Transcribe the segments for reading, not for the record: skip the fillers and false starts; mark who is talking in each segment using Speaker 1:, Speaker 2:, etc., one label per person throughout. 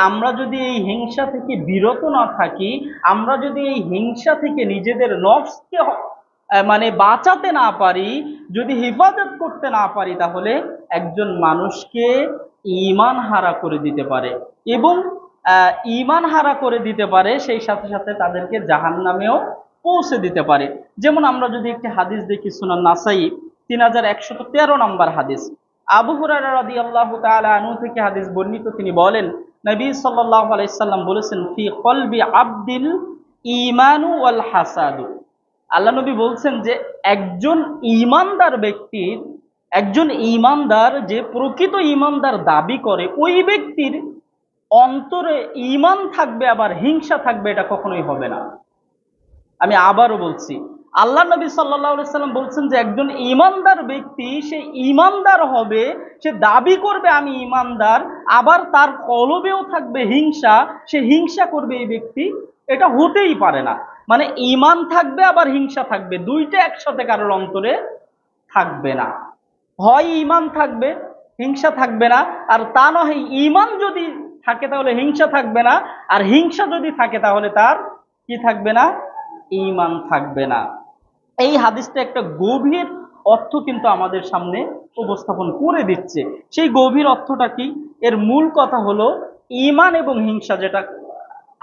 Speaker 1: আমরা যদি এই হিংসা থেকে বিরত না থাকি, আমরা যদি এই হিংসা থেকে নিজেদের নফসকে মানে বাঁচাতে না পারি, যদি হেফাজত করতে না পারি, তাহলে একজন মানুষকে ঈমান হারা করে দিতে পারে এবং ঈমান হারা করে দিতে পারে, সেই সাথে সাথে তাদেরকে জাহান্নামেও পৌঁছে দিতে পারে। যেমন আমরা যদি একটি হাদিস দেখি, সুনান নাসাই 3113 নম্বর হাদিস, আবু হুরায়রা রাদিয়াল্লাহু তাআলা আনহু থেকে হাদিস বর্ণিত, তিনি বলেন নবী সাল্লাল্লাহু আলাইহি সাল্লাম বলেছেন, ফি কলবি আবদিল ঈমানু ওয়াল হাসাদু। আল্লাহ নবী বলছেন যে একজন ঈমানদার ব্যক্তির, একজন ঈমানদার যে প্রকৃত ঈমানদার দাবি করে, ওই ব্যক্তির অন্তরে ঈমান থাকবে আবার হিংসা থাকবে, এটা কখনোই হবে না। আমি আবারও বলছি, আল্লাহ নবী সাল্লাল্লাহু আলাইহি সাল্লাম বলছেন যে একজন ঈমানদার ব্যক্তি, সে ঈমানদার হবে, সে দাবি করবে আমি ঈমানদার, আবার তার কলবেও থাকবে হিংসা, সে হিংসা করবে, এই ব্যক্তি, এটা হতেই পারে না। মানে ঈমান থাকবে আবার হিংসা থাকবে, দুইটা একসাথে কারোর অন্তরে থাকবে না। হয় ঈমান থাকবে, হিংসা থাকবে না, আর তা নয় ঈমান যদি থাকে তাহলে হিংসা থাকবে না, আর হিংসা যদি থাকে তাহলে তার কি থাকবে না? ঈমান থাকবে না। এই হাদিসটা একটা গভীর অর্থ কিন্তু আমাদের সামনে উপস্থাপন করে দিচ্ছে। সেই গভীর অর্থটা কি? এর মূল কথা হলো, ঈমান এবং হিংসা যেটা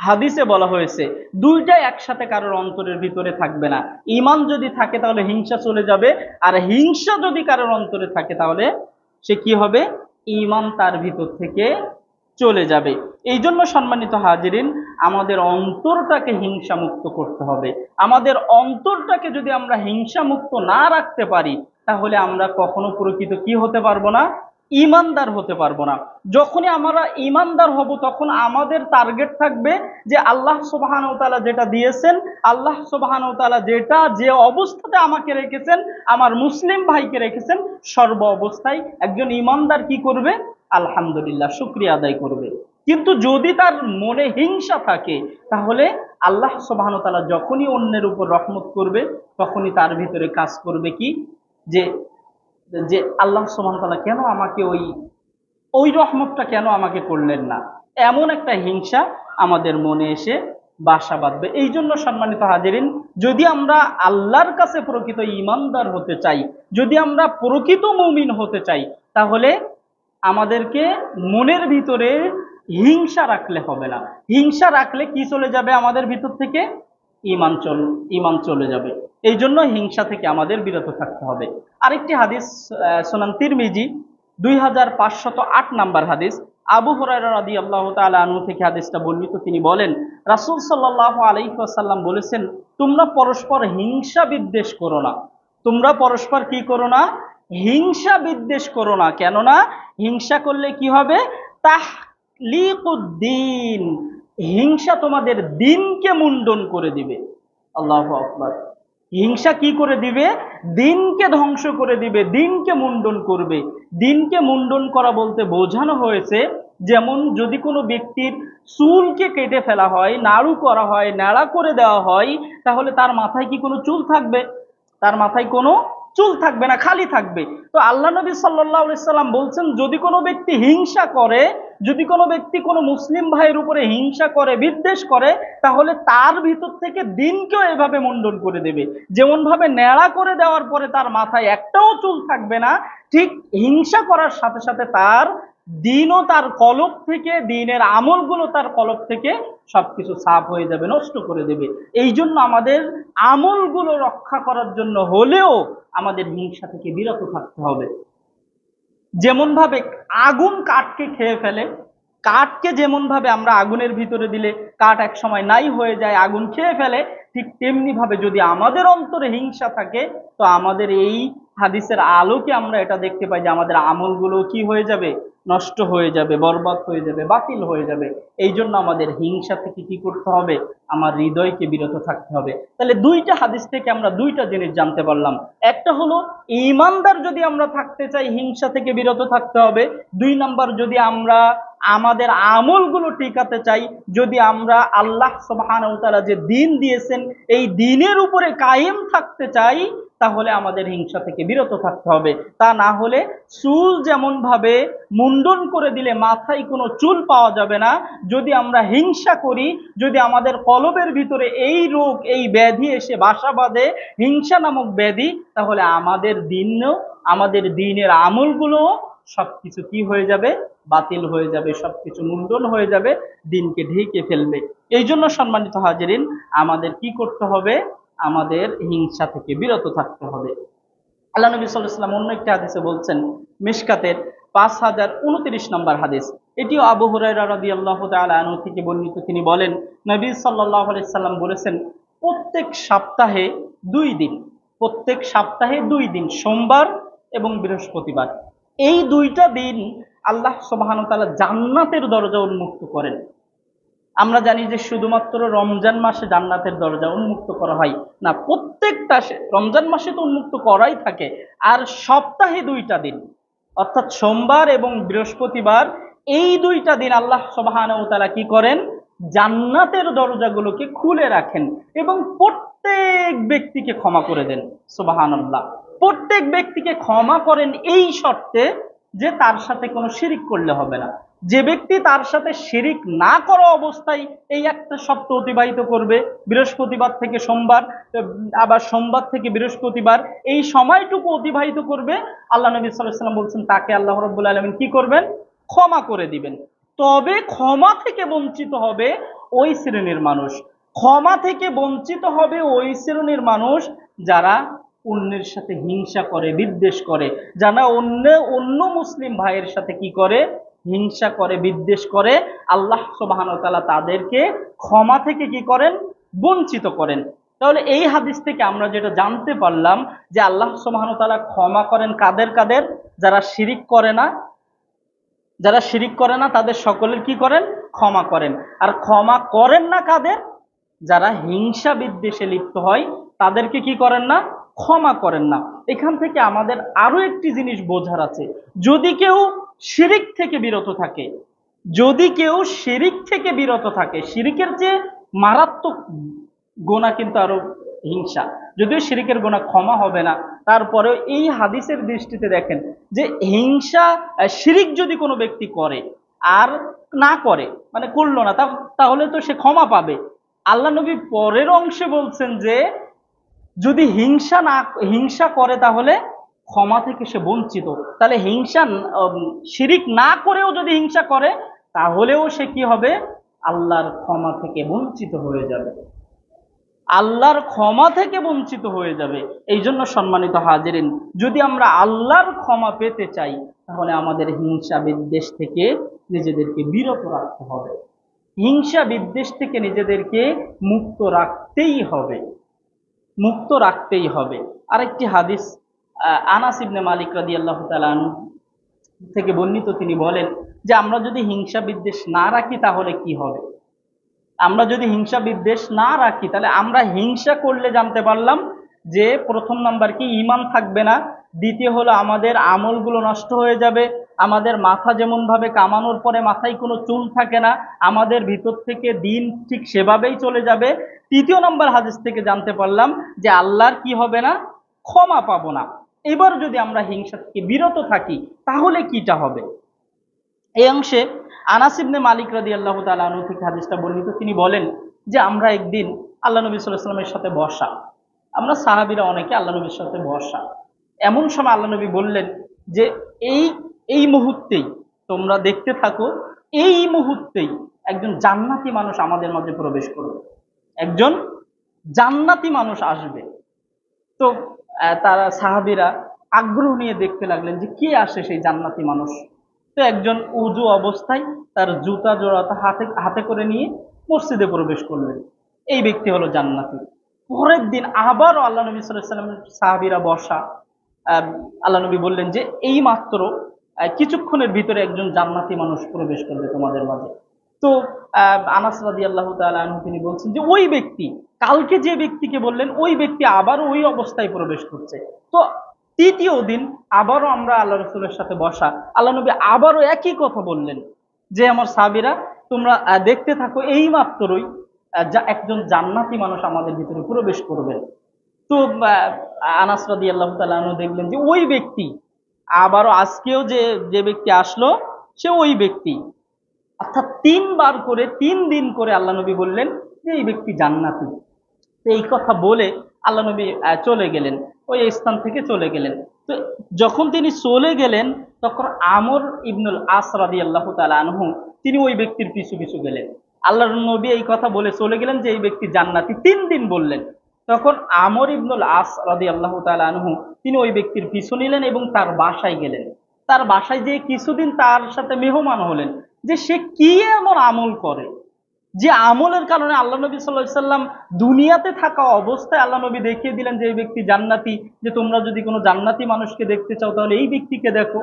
Speaker 1: হাদিসে বলা হয়েছে, দুইটাই একসাথে কারোর অন্তরের ভিতরে থাকবে না। ঈমান যদি থাকে তাহলে হিংসা চলে যাবে, আর হিংসা যদি কারোর অন্তরে থাকে তাহলে সে কি হবে? ঈমান তার ভিতর থেকে চলে যাবে। এই জন্য সম্মানিত হাজিরিন, আমাদের অন্তরটাকে হিংসা মুক্ত করতে হবে। আমাদের অন্তরটাকে যদি আমরা হিংসা মুক্ত না রাখতে পারি, তাহলে আমরা কখনো প্রকৃত কি হতে পারবো না? ঈমানদার হতে পারবো না। যখনই আমরা ঈমানদার হব, তখন আমাদের টার্গেট থাকবে যে আল্লাহ সুবহানাহু ওয়া তাআলা যেটা দিয়েছেন, আল্লাহ সুবহানাহু ওয়া তাআলা যেটা যে অবস্থাতে আমাকে রেখেছেন, আমার মুসলিম ভাইকে রেখেছেন, সর্ব অবস্থায় একজন ঈমানদার কি করবে? আলহামদুলিল্লাহ, শুকরিয়া আদায় করবে। কিন্তু যদি তার মনে হিংসা থাকে, তাহলে আল্লাহ সুবহানাহু ওয়া তাআলা যখনই অন্যের উপর রহমত করবে, তখনই তার ভিতরে কাজ করবে কি, যে যে আল্লাহ সুবহানাহু ওয়া তাআলা কেন আমাকে ওই ওই রহমতটা কেন আমাকে করলেন না, এমন একটা হিংসা আমাদের মনে এসে বাসা বাঁধবে। এই জন্য সম্মানিত হাজিরিন, যদি আমরা আল্লাহর কাছে প্রকৃত ঈমানদার হতে চাই, যদি আমরা প্রকৃত মুমিন হতে চাই, তাহলে আমাদেরকে মনের ভিতরে হিংসা রাখলে হবে না। হিংসা রাখলে কি চলে যাবে আমাদের ভিতর থেকে? ঈমান চলে যাবে। এই জন্য হিংসা থেকে আমাদের বিরত থাকতে হবে। আরেকটি হাদিস, সুনান তিরমিজি 2508 নাম্বার হাদিস, আবু হুরায়রা রাদিয়াল্লাহু তাআলা আনহু থেকে হাদিসটা বর্ণিত, তিনি বলেন রাসূল সাল্লাল্লাহু আলাইহি ওয়াসাল্লাম বলেছেন, তোমরা পরস্পর হিংসা বিদ্বেষ করো না। তোমরা পরস্পর কি করো না? হিংসা বিদ্বেষ করো না। কেননা হিংসা করলে কি হবে? তাহলিকুদ্দিন, হিংসা তোমাদের দিনকে মুন্ডন করে দিবে। আল্লাহু আকবার। হিংসা কি করে দিবে? দিনকে ধ্বংস করে দিবে, দিনকে মুন্ডন করবে। দিনকে মুন্ডন করা বলতে বোঝানো হয়েছে, যেমন যদি কোনো ব্যক্তির চুলকে কেটে ফেলা হয়, নাড়ু করা হয়, ন্যাড়া করে দেওয়া হয়, তাহলে তার মাথায় কি কোনো চুল থাকবে? তার মাথায় কোনো চুল থাকবে না, খালি থাকবে। তো আল্লাহ নবী সাল্লাল্লাহু আলাইহি সাল্লাম বলছেন, যদি কোনো ব্যক্তি হিংসা করে, যদি কোনো ব্যক্তি কোনো মুসলিম ভাইয়ের উপরে হিংসা করে, বিদ্বেষ করে, তাহলে তার ভিতর থেকে দিনকেও এভাবে মুন্ডন করে দেবে। যেমন ভাবে ন্যাড়া করে দেওয়ার পরে তার মাথায় একটাও চুল থাকবে না, ঠিক হিংসা করার সাথে সাথে তার দিনও তার কলব থেকে, দিনের আমলগুলো তার কলব থেকে সবকিছু সাফ হয়ে যাবে, নষ্ট করে দেবে। এই জন্য আমাদের আমলগুলো রক্ষা করার জন্য হলেও আমাদের হিংসা থেকে বিরত থাকতে হবে। যেমন ভাবে আগুন কাঠকে খেয়ে ফেলে, কাঠকে যেমন ভাবে আমরা আগুনের ভিতরে দিলে কাঠ এক সময় নাই হয়ে যায়, আগুন খেয়ে ফেলে, ঠিক তেমনি ভাবে যদি আমাদের অন্তরে হিংসা থাকে, তো আমাদের এই হাদিসের আলোকে আমরা এটা দেখতে পাই যে আমাদের আমলগুলো কি হয়ে যাবে? নষ্ট হয়ে যাবে, বরবাদ হয়ে যাবে, বাতিল হয়ে যাবে। এই জন্য আমাদের হিংসা থেকে কি করতে হবে? আমার হৃদয়কে বিরত থাকতে হবে। তাহলে দুইটা হাদিস থেকে আমরা দুইটা জিনিস জানতে পারলাম। একটা হলো ঈমানদার যদি আমরা থাকতে চাই, হিংসা থেকে বিরত থাকতে হবে। দুই নাম্বার, যদি আমরা আমাদের আমলগুলো টিকাতে চাই, যদি আমরা আল্লাহ সুবহানাহু ওয়া তাআলা যে দিন দিয়েছেন এই দিনের উপরে কায়েম থাকতে চাই, তাহলে আমাদের হিংসা থেকে বিরত থাকতে হবে। তা না হলে চুল যেমন ভাবে মুন্ডন করে দিলে মাথায় কোনো চুল পাওয়া যাবে না, যদি আমরা হিংসা করি, যদি আমাদের কলবের ভিতরে এই রোগ এই ব্যাধি এসে বাসা বাঁধে, হিংসা নামক ব্যাধি, তাহলে আমাদের দিনের আমলগুলো সবকিছু কি হয়ে যাবে, বাতিল হয়ে যাবে, সবকিছু মুন্ডন হয়ে যাবে, দিনকে ঢেকে ফেলবে। এই জন্য সম্মানিত হাজিরিন, আমাদের কি করতে হবে, আমাদের হিংসা থেকে বিরত থাকতে হবে। আল্লাহ নবী সাল্লাল্লাহু আলাইহি ওয়াসাল্লাম অন্য একটি হাদিসে বলছেন, মিশকাতের 5029 নম্বর হাদিস, এটিও আবু হুরায়রা রাদিয়াল্লাহু তাআলা আনহু থেকে বর্ণিত। তিনি বলেন, নবী সাল্লাল্লাহু আলাইহি সাল্লাম বলেছেন, প্রত্যেক সপ্তাহে 2 দিন, প্রত্যেক সপ্তাহে 2 দিন, সোমবার এবং বৃহস্পতিবার, এই 2টা দিন আল্লাহ সুবহানাহু ওয়া তাআলা জান্নাতের দরজা উন্মুক্ত করেন। আমরা জানি যে শুধুমাত্র রমজান মাসে জান্নাতের দরজা উন্মুক্ত করা হয় না, প্রত্যেকটা রমজান মাসে তো উন্মুক্ত করাই থাকে, আর সপ্তাহে 2টা দিন অর্থাৎ সোমবার এবং বৃহস্পতিবার, এই 2টা দিন আল্লাহ সুবহানাহু ওয়া তাআলা কি করেন, জান্নাতের দরজাগুলোকে খুলে রাখেন এবং প্রত্যেক ব্যক্তিকে ক্ষমা করে দেন। সুবহানাল্লাহ, প্রত্যেক ব্যক্তিকে ক্ষমা করেন এই শর্তে যে তার সাথে কোনো শিরিক করলে হবে না। যে ব্যক্তি তার সাথে শিরিক না করা অবস্থায় এই একটা সপ্তাহ অতিবাহিত করবে, বৃহস্পতিবার থেকে সোমবার, আবার সোমবার থেকে বৃহস্পতিবার, এই সময়টুকু অতিবাহিত করবে, আল্লাহ নবী সাল্লাল্লাহু আলাইহি ওয়াসাল্লাম বলছেন তাকে আল্লাহ রাব্বুল আলামিন কি করবেন, ক্ষমা করে দিবেন। তবে ক্ষমা থেকে বঞ্চিত হবে ওই শ্রেণীর মানুষ, ক্ষমা থেকে বঞ্চিত হবে ওই শ্রেণীর মানুষ যারা অন্যের সাথে হিংসা করে, বিদ্বেষ করে, যারা অন্য মুসলিম ভাইয়ের সাথে কি করে, হিংসা করে, বিদ্বেষ করে। আল্লাহ সুবহানাহু ওয়া তাআলা তাদেরকে ক্ষমা থেকে কি করেন, বঞ্চিত করেন। তাহলে এই হাদিস থেকে আমরা যেটা জানতে পারলাম যে আল্লাহ সুবহানাহু ওয়া তাআলা ক্ষমা করেন কাদের কাদের, যারা শিরিক করে না, যারা শিরিক করে না তাদের সকলের কি করেন, ক্ষমা করেন। আর ক্ষমা করেন না কাদের, যারা হিংসা বিদ্বেষে লিপ্ত হয় তাদেরকে কি করেন না, ক্ষমা করেন না। এখান থেকে আমাদের আরো একটি জিনিস বোঝার আছে, যদি কেউ শিরিক থেকে বিরত থাকে, যদি কেউ শিরিক থেকে বিরত থাকে, শিরিকের যে মারাত্মক গোনা কিন্তু আরো হিংসা, যদিও শিরিকের গোনা ক্ষমা হবে না, তারপরেও এই হাদিসের দৃষ্টিতে দেখেন যে হিংসা শিরিক যদি কোনো ব্যক্তি করে আর না করে, মানে করলো না, তাহলে তো সে ক্ষমা পাবে। আল্লাহ নবী পরের অংশে বলছেন যে যদি হিংসা করে তাহলে ক্ষমা থেকে সে বঞ্চিত। তাহলে শিরিক না করেও যদি হিংসা করে তাহলেও সে কি হবে, আল্লাহর ক্ষমা থেকে বঞ্চিত হয়ে যাবে, আল্লাহর ক্ষমা থেকে বঞ্চিত হয়ে যাবে। এই জন্য সম্মানিত হাজিরিন, যদি আমরা আল্লাহর ক্ষমা পেতে চাই তাহলে আমাদের হিংসা বিদ্বেষ থেকে নিজেদেরকে বিরত রাখতে হবে, হিংসা বিদ্বেষ থেকে নিজেদেরকে মুক্ত রাখতেই হবে, মুক্ত রাখতেই হবে। আরেকটি হাদিস আনাস ইবনে মালিক রাদিয়াল্লাহু তাআলা আনহু থেকে বর্ণিত, তিনি বলেন যে আমরা যদি হিংসা বিদ্বেষ না রাখি তাহলে কি হবে, আমরা যদি হিংসা বিদ্বেষ না রাখি তাহলে আমরা হিংসা করলে জানতে পারলাম যে প্রথম নাম্বার কি, ঈমান থাকবে না, দ্বিতীয় হলো আমাদের আমলগুলো নষ্ট হয়ে যাবে, আমাদের মাথা যেমন ভাবে কামানোর পরে মাথায় কোনো চুল থাকে না, আমাদের ভিতর থেকে দিন ঠিক সেভাবেই চলে যাবে। তৃতীয় নম্বর হাদিস থেকে জানতে পারলাম যে আল্লাহর কি হবে না, ক্ষমা পাবো না। এবার যদি আমরা হিংসা থেকে বিরত থাকি তাহলে কিটা হবে, এই অংশে আনাস ইবনে মালিক রাদিয়াল্লাহু তাআলা আনহু থেকে হাদিসটা বর্ণিত, তিনি বলেন যে আমরা একদিন আল্লাহ নবী সাল্লাল্লাহু আলাইহি ওয়াসাল্লামের সাথে বসা, আমরা সাহাবীরা অনেকে আল্লাহ নবীর সাথে বসা, এমন সময় আল্লাহ নবী বললেন যে এই এই মুহূর্তেই তোমরা দেখতে থাকো, এই মুহূর্তেই একজন জান্নাতি মানুষ আমাদের মধ্যে প্রবেশ করবে, একজন জান্নাতি মানুষ আসবে। তো তারা সাহাবীরা আগ্রহ নিয়ে দেখতে লাগলেন যে কে আসে সেই জান্নাতি মানুষ। তো একজন উজু অবস্থায় তার জুতা জোড়াটা হাতে করে নিয়ে মসজিদে প্রবেশ করলেন, এই ব্যক্তি হলো জান্নাতি। পরের দিন আবারও আল্লাহ নবী সাল্লাল্লাহু আলাইহি ওয়াসাল্লামের সাহাবীরা বসা, আল্লাহ নবী বললেন যে এই মাত্র কিছুক্ষণের ভিতরে একজন জান্নাতি মানুষ প্রবেশ করবে তোমাদের মাঝে। তো আনাস রাদিয়াল্লাহু তাআলা আনহু তিনি বলছেন যে ওই ব্যক্তি, কালকে যে ব্যক্তিকে বললেন ওই ব্যক্তি আবারও ওই অবস্থায় প্রবেশ করছে। তো তৃতীয় দিন আবারও আমরা আল্লাহ রাসূলের সাথে বসা, আল্লাহ নবী আবারও একই কথা বললেন যে আমার সাহাবীরা তোমরা দেখতে থাকো, এই মাত্রই একজন জান্নাতি মানুষ আমাদের ভিতরে প্রবেশ করবেন। তো আনাস রাদিয়াল্লাহু তাআলা আনহু দেখলেন যে ওই ব্যক্তি আবারও আজকেও যে যে ব্যক্তি আসলো সে ওই ব্যক্তি, অর্থাৎ 3 বার করে 3 দিন করে আল্লাহ নবী বললেন যে এই ব্যক্তি জান্নাতি। তো এই কথা বলে আল্লাহ নবী চলে গেলেন, ওই স্থান থেকে চলে গেলেন। তো যখন তিনি চলে গেলেন তখন আমর ইবনুল আস রাদিয়াল্লাহু তাআলা আনহু তিনি ওই ব্যক্তির পিছু পিছু গেলেন। আল্লাহর নবী এই কথা বলে চলে গেলেন যে এই ব্যক্তি জান্নাতি, 3 দিন বললেন। তখন আমর ইবনুল আস রাদিয়াল্লাহু তাআলা আনহু তিনি ওই ব্যক্তির পিছু নিলেন এবং তার বাসায় গেলেন। তার বাসায় যেয়ে কিছুদিন তার সাথে মেহমান হলেন যে সে কি এমন আমল করে যে আমলের কারণে আল্লাহ নবী সাল্লাল্লাহু আলাইহি সাল্লাম দুনিয়াতে থাকা অবস্থায় আল্লাহ নবী দেখিয়ে দিলেন যে এই ব্যক্তি জান্নাতি, যে তোমরা যদি কোনো জান্নাতি মানুষকে দেখতে চাও তাহলে এই ব্যক্তিকে দেখো,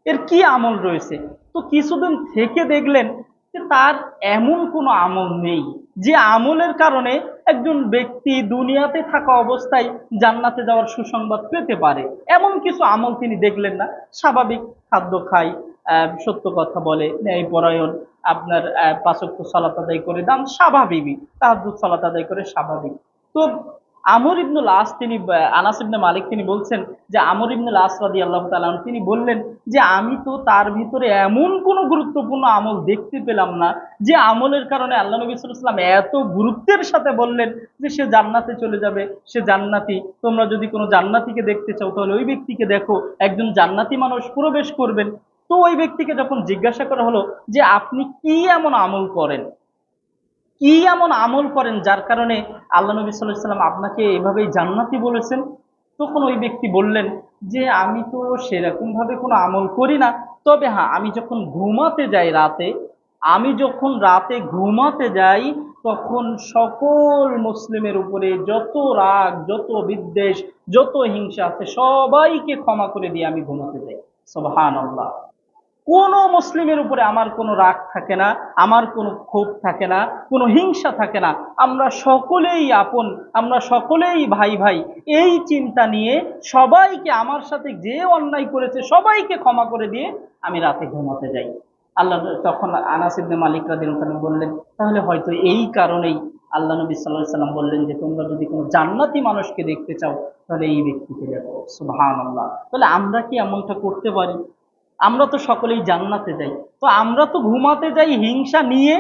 Speaker 1: এর কি আমল রয়েছে। তো কিছুদিন থেকে দেখলেন যে তার এমন কোনো আমল নেই যে আমলের কারণে একজন ব্যক্তি দুনিয়াতে থাকা অবস্থায় জান্নাতে যাওয়ার সুসংবাদ পেতে পারে, এমন কিছু আমল তিনি দেখলেন না। স্বাভাবিক খাদ্য খায়, সত্য কথা বলে, ন্যায়পরায়ণ, আপনার 5 ওয়াক্ত সালাত আদায় করে, দান স্বাভাবিকই, তাহাজ্জুদ সালাত আদায় করে স্বাভাবিক। তো আমর ইবনুল আস তিনি আনাস ইবনে মালিক তিনি বলছেন যে আমর ইবনুল আস রাদিয়াল্লাহু তাআলা আনহু তিনি বললেন যে আমি তো তার ভিতরে এমন কোনো গুরুত্বপূর্ণ আমল দেখতে পেলাম না যে আমলের কারণে আল্লাহ নবী সাল্লাল্লাহু আলাইহি ওয়াসাল্লাম এত গুরুত্বের সাথে বললেন যে সে জান্নাতে চলে যাবে, সে জান্নাতি, তোমরা যদি কোনো জান্নাতিকে দেখতে চাও তাহলে ওই ব্যক্তিকে দেখো, একজন জান্নাতি মানুষ প্রবেশ করবেন। তো ওই ব্যক্তিকে যখন জিজ্ঞাসা করা হলো যে আপনি কি এমন আমল করেন, কি এমন আমল করেন যার কারণে আল্লাহ নবী সাল্লাল্লাহু আলাইহি ওয়াসাল্লাম আপনাকে এভাবেই জান্নাতি বলেছেন, তখন ওই ব্যক্তি বললেন যে আমি তো সেরকম ভাবে কোনো আমল করি না, তবে হ্যাঁ আমি যখন ঘুমাতে যাই রাতে, আমি যখন রাতে ঘুমাতে যাই তখন সকল মুসলিমের উপরে যত রাগ, যত বিদ্বেষ, যত হিংসা আছে সবাইকে ক্ষমা করে দিয়ে আমি ঘুমাতে যাই। সুবহানাল্লাহ। কোনো মুসলিমের উপরে আমার কোনো রাগ থাকে না, আমার কোনো ক্ষোভ থাকে না, কোনো হিংসা থাকে না, আমরা সকলেই আপন, আমরা সকলেই ভাই ভাই, এই চিন্তা নিয়ে সবাইকে, আমার সাথে যে অন্যায় করেছে সবাইকে ক্ষমা করে দিয়ে আমি রাতে ঘুমাতে যাই। আল্লাহ তখন আনাস ইবনে মালিক রাদিয়াল্লাহু আনহু বললেন তাহলে হয়তো এই কারণেই আল্লাহ নবী সাল্লাল্লাহু আলাইহি সাল্লাম বললেন যে তোমরা যদি কোনো জান্নাতি মানুষকে দেখতে চাও তাহলে এই ব্যক্তিকে দেখো। সুবহানাল্লাহ। তাহলে আমরা কি এমনটা করতে পারি? আমরা তো সকলেই জান্নাতে যাই, তো আমরা তো ঘুমাতে যাই হিংসা নিয়ে,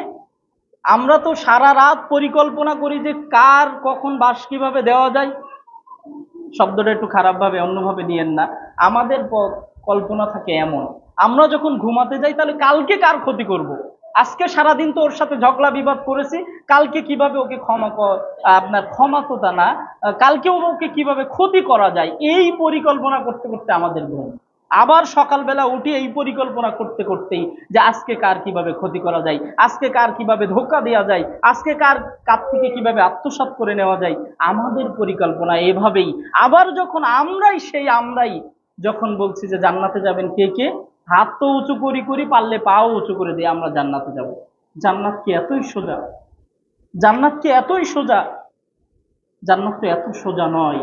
Speaker 1: আমরা তো সারা রাত পরিকল্পনা করি যে কার কখন বাঁশ কিভাবে দেওয়া যায়। শব্দটা একটু খারাপ ভাবে অন্যভাবে নিয়েন না, আমাদের কল্পনা থাকে এমন, আমরা যখন ঘুমাতে যাই তাহলে কালকে কার ক্ষতি করব, আজকে সারাদিন তো ওর সাথে ঝগড়া বিবাদ করেছি, কালকে কিভাবে ওকে আপনার ক্ষমা তো তা না, কালকে ওকে কিভাবে ক্ষতি করা যায়, এই পরিকল্পনা করতে করতে আমাদের ঘুম। আবার সকালবেলা উঠে এই পরিকল্পনা করতে করতেই যে আজকে কার কিভাবে ক্ষতি করা যায়, আজকে কার কিভাবে ধোঁকা দেওয়া যায়, আজকে কার কাছ থেকে কিভাবে আত্মসাৎ করে নেওয়া যায়, আমাদের পরিকল্পনা এভাবেই। আবার যখন আমরাই যখন বলছি যে জান্নাতে যাবেন কে কে, হাত তো উঁচু করি করি, পারলে পাও উঁচু করে দিয়ে আমরা জান্নাতে যাব। জান্নাত কি এতই সোজা? জান্নাত কি এতই সোজা? জান্নাত তো এত সোজা নয়।